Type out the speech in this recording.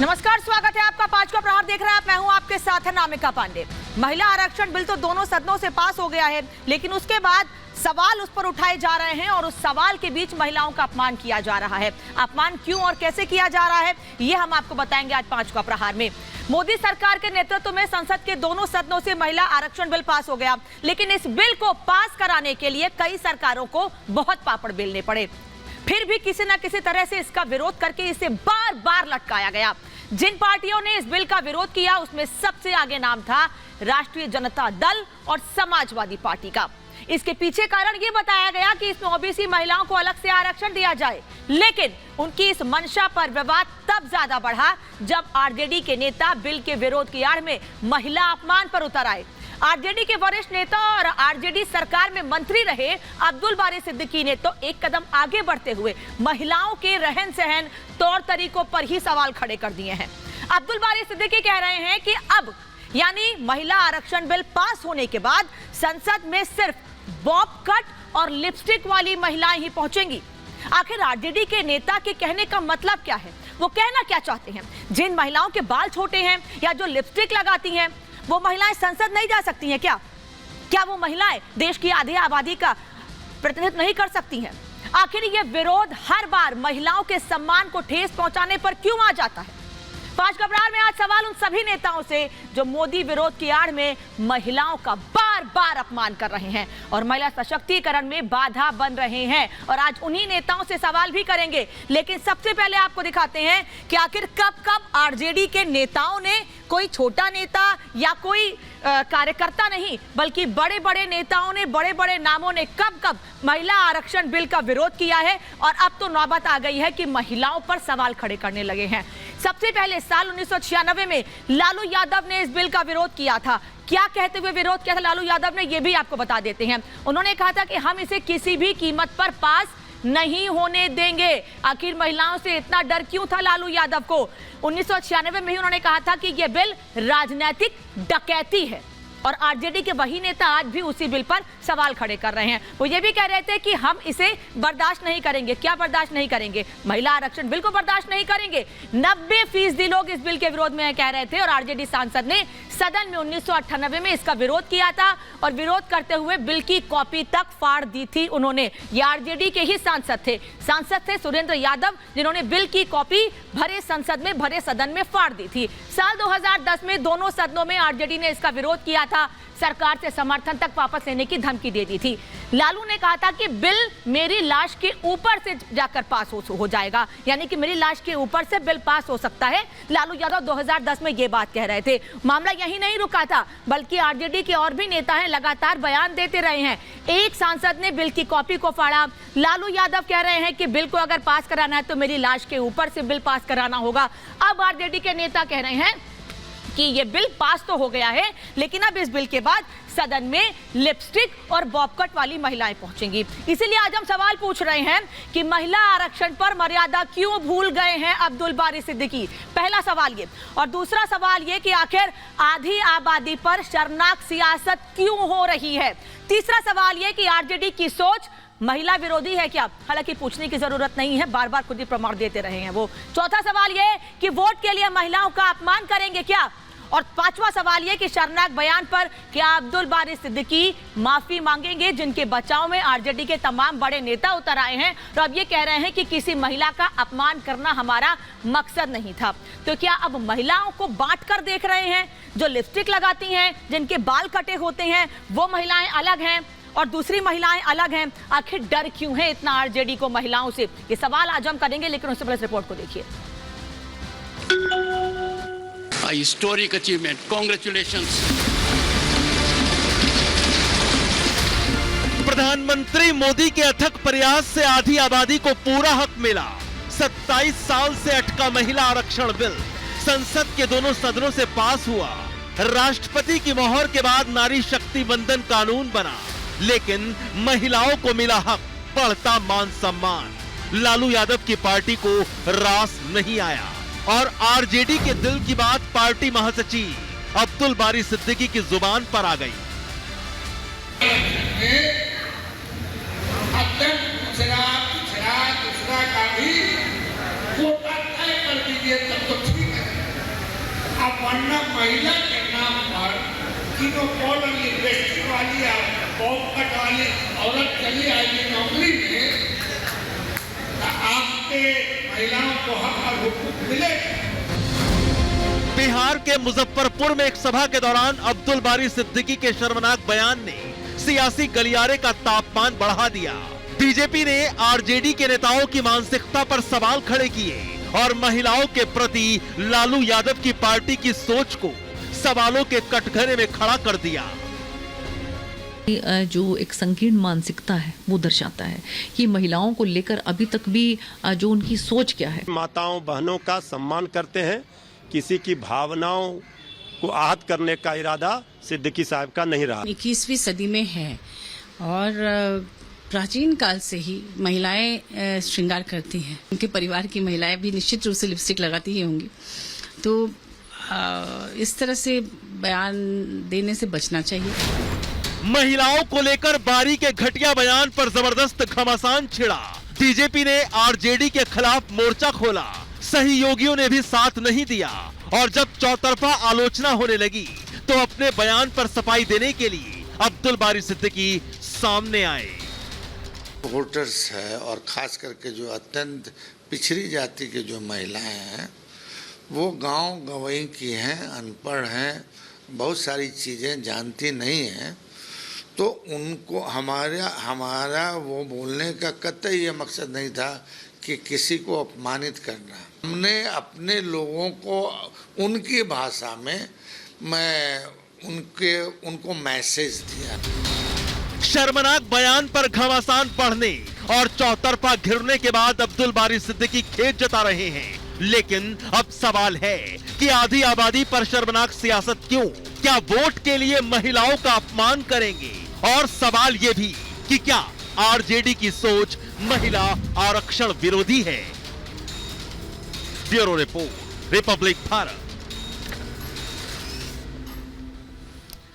नमस्कार, स्वागत है आपका। पांचवा प्रहार देख रहे हैं आप। मैं हूं आपके साथ है नामिका पांडे। महिला आरक्षण बिल तो दोनों सदनों से पास हो गया है, लेकिन उसके बाद सवाल उस पर उठाए जा रहे हैं और उस सवाल के बीच महिलाओं का अपमान किया जा रहा है। अपमान क्यों और कैसे किया जा रहा है, ये हम आपको बताएंगे आज पांचवा प्रहार में। मोदी सरकार के नेतृत्व में संसद के दोनों सदनों से महिला आरक्षण बिल पास हो गया, लेकिन इस बिल को पास कराने के लिए कई सरकारों को बहुत पापड़ बेलने पड़े। फिर भी किसी न किसी तरह से इसका विरोध करके इसे बार बार लटकाया गया। जिन पार्टियों ने इस बिल का विरोध किया उसमें सबसे आगे नाम था राष्ट्रीय जनता दल और समाजवादी पार्टी का। इसके पीछे कारण ये बताया गया कि इसमें ओबीसी महिलाओं को अलग से आरक्षण दिया जाए, लेकिन उनकी इस मंशा पर विवाद तब ज्यादा बढ़ा जब आरजेडी के नेता बिल के विरोध की आड़ में महिला अपमान पर उतर आए। आरजेडी के वरिष्ठ नेता और आरजेडी सरकार में मंत्री रहे अब्दुल बारी सिद्दीकी ने तो एक कदम आगे बढ़ते हुए महिलाओं के रहन सहन, तौर तरीकों पर ही सवाल खड़े कर दिए हैं। अब्दुल बारी सिद्दीकी कह रहे हैं कि अब यानी महिला आरक्षण बिल पास होने के बाद संसद में सिर्फ बॉब कट और लिपस्टिक वाली महिलाएं ही पहुंचेंगी। आखिर आरजेडी के नेता के कहने का मतलब क्या है, वो कहना क्या चाहते हैं? जिन महिलाओं के बाल छोटे हैं या जो लिपस्टिक लगाती हैं, वो महिलाएं संसद नहीं जा सकती हैं क्या? क्या वो महिलाएं देश की आधी आबादी का प्रतिनिधित्व नहीं कर सकती हैं? आखिर ये विरोध हर बार महिलाओं के सम्मान को ठेस पहुंचाने पर क्यों आ जाता है? पांचवा प्रहार में आज सवाल उन सभी नेताओं से जो मोदी विरोध की आड़ में महिलाओं का बार बार अपमान कर रहे हैं और महिला सशक्तिकरण में बाधा बन रहे हैं, और आज उन्हीं नेताओं से सवाल भी करेंगे। लेकिन सबसे पहले आपको दिखाते हैं कि आखिर कब कब आरजेडी के नेताओं ने, कोई छोटा नेता या कोई कार्यकर्ता नहीं बल्कि बड़े बड़े नेताओं ने, बड़े बड़े नामों ने कब कब महिला आरक्षण बिल का विरोध किया है, और अब तो नौबत आ गई है कि महिलाओं पर सवाल खड़े करने लगे हैं। सबसे पहले साल 1996 में लालू यादव ने इस बिल का विरोध किया था। क्या कहते हुए विरोध किया था लालू यादव ने, यह भी आपको बता देते हैं। उन्होंने कहा था कि हम इसे किसी भी कीमत पर पास नहीं होने देंगे। आखिर महिलाओं से इतना डर क्यों था लालू यादव को? 1996 में ही उन्होंने कहा था कि यह बिल राजनीतिक डकैती है, और आरजेडी के वही नेता आज भी उसी बिल पर सवाल खड़े कर रहे हैं। वो ये भी कह रहे थे कि हम इसे बर्दाश्त नहीं करेंगे। क्या बर्दाश्त नहीं करेंगे? महिला आरक्षण बिल को बर्दाश्त नहीं करेंगे। 90% लोग इस बिल के विरोध में कह रहे थे, और आरजेडी सांसद ने सदन में 1998 में इसका विरोध किया था, और विरोध करते हुए बिल की कॉपी तक फाड़ दी थी उन्होंने। ये आरजेडी के ही सांसद थे सुरेंद्र यादव, जिन्होंने बिल की कॉपी भरे संसद में, भरे सदन में फाड़ दी थी। साल 2010 में दोनों सदनों में आरजेडी ने इसका विरोध किया था, सरकार से समर्थन तक वापस लेने की धमकी दे दी थी। लालू ने कहा था कि बिल मेरी लाश के ऊपर से जाकर पास हो जाएगा, यानी कि मेरी लाश के ऊपर से बिल पास हो सकता है। लालू यादव 2010 में ये बात कह रहे थे। मामला यही नहीं रुका था, बल्कि आरजेडी के और भी नेता हैं, लगातार बयान देते रहे हैं। एक सांसद ने बिल की कॉपी को फाड़ा। लालू यादव कह रहे हैं कि बिल को अगर पास कराना है तो मेरी लाश के ऊपर से बिल पास कराना होगा। अब आरजेडी के नेता कह रहे हैं कि ये बिल पास तो हो गया है, लेकिन अब इस बिल के बाद सदन में लिपस्टिक और बॉबकट वाली महिलाएं पहुंचेंगी। इसीलिए आज हम सवाल पूछ रहे हैं कि महिला आरक्षण पर मर्यादा क्यों भूल गए हैं अब्दुल बारी सिद्दीकी? पहला सवाल ये, और दूसरा सवाल ये कि आखिर आधी आबादी पर शर्मनाक सियासत क्यों हो रही है? तीसरा सवाल ये कि आरजेडी की सोच महिला विरोधी है क्या? हालांकि पूछने की जरूरत नहीं है, बार बार खुद ही प्रमाण देते रहे हैं वो। चौथा सवाल ये कि वोट के लिए महिलाओं का अपमान करेंगे क्या? और पांचवा सवाल ये कि शर्मनाक बयान पर क्या अब्दुल बारी सिद्दीकी माफी मांगेंगे, जिनके बचाव में आरजेडी के तमाम बड़े नेता उतर आए हैं और अब ये कह रहे हैं कि किसी महिला का अपमान करना हमारा मकसद नहीं था। तो क्या अब महिलाओं को बांट कर देख रहे हैं? जो लिपस्टिक लगाती हैं, जिनके बाल कटे होते हैं, वो महिलाएं अलग हैं और दूसरी महिलाएं अलग हैं। आखिर डर क्यों है इतना आरजेडी को महिलाओं से? ये सवाल आज हम करेंगे, लेकिन उससे पहले रिपोर्ट को देखिए। A historic achievement. Congratulations. प्रधानमंत्री मोदी के अथक प्रयास से आधी आबादी को पूरा हक मिला। 27 साल से अटका महिला आरक्षण बिल संसद के दोनों सदनों से पास हुआ। राष्ट्रपति की मोहर के बाद नारी शक्ति बंधन कानून बना, लेकिन महिलाओं को मिला हक, बढ़ता मान सम्मान। लालू यादव की पार्टी को रास नहीं आया और आरजेडी के दिल की बात पार्टी महासचिव अब्दुल बारी सिद्दीकी की जुबान पर आ गई। दूसरा का भी कोटा तय कर दीजिए, तब तो ठीक है। अब वरना महिला के नाम पर तीनों कॉलम इंडस्ट्री वाली या बॉब कट वाली औरत चली आएगी नौकरी में, तो आपके महिलाओं को हक और हुकूक मिलेगा। बिहार के मुजफ्फरपुर में एक सभा के दौरान अब्दुल बारी सिद्दीकी के शर्मनाक बयान ने सियासी गलियारे का तापमान बढ़ा दिया। बीजेपी ने आरजेडी के नेताओं की मानसिकता पर सवाल खड़े किए और महिलाओं के प्रति लालू यादव की पार्टी की सोच को सवालों के कटघरे में खड़ा कर दिया। जो एक संकीर्ण मानसिकता है वो दर्शाता है कि महिलाओं को लेकर अभी तक भी जो उनकी सोच क्या है। माताओं बहनों का सम्मान करते हैं, किसी की भावनाओं को आहत करने का इरादा सिद्दीकी साहब का नहीं रहा। 21वीं सदी में है और प्राचीन काल से ही महिलाएं श्रृंगार करती हैं। उनके परिवार की महिलाएं भी निश्चित रूप से लिपस्टिक लगाती ही होंगी, तो इस तरह से बयान देने से बचना चाहिए। महिलाओं को लेकर बारी के घटिया बयान पर जबरदस्त घमासान छिड़ा। बीजेपी ने आरजेडी के खिलाफ मोर्चा खोला, सहयोगियों ने भी साथ नहीं दिया और जब चौतरफा आलोचना होने लगी तो अपने बयान पर सफाई देने के लिए अब्दुल बारी सिद्दीकी सामने आए। वोटर्स है और खास करके जो अत्यंत पिछड़ी जाति के जो महिलाएं हैं वो गांव गंवई की हैं, अनपढ़ हैं, बहुत सारी चीज़ें जानती नहीं हैं, तो उनको हमारा वो बोलने का कतई ये मकसद नहीं था कि किसी को अपमानित करना। हमने अपने लोगों को उनकी भाषा में उनको मैसेज दिया। शर्मनाक बयान पर घमासान बढ़ने और चौतरफा घिरने के बाद अब्दुल बारी सिद्दीकी खेद जता रहे हैं, लेकिन अब सवाल है कि आधी आबादी पर शर्मनाक सियासत क्यों? क्या वोट के लिए महिलाओं का अपमान करेंगे? और सवाल ये भी कि क्या आरजेडी की सोच महिला आरक्षण विरोधी है? Bureau report, Republic Bharat.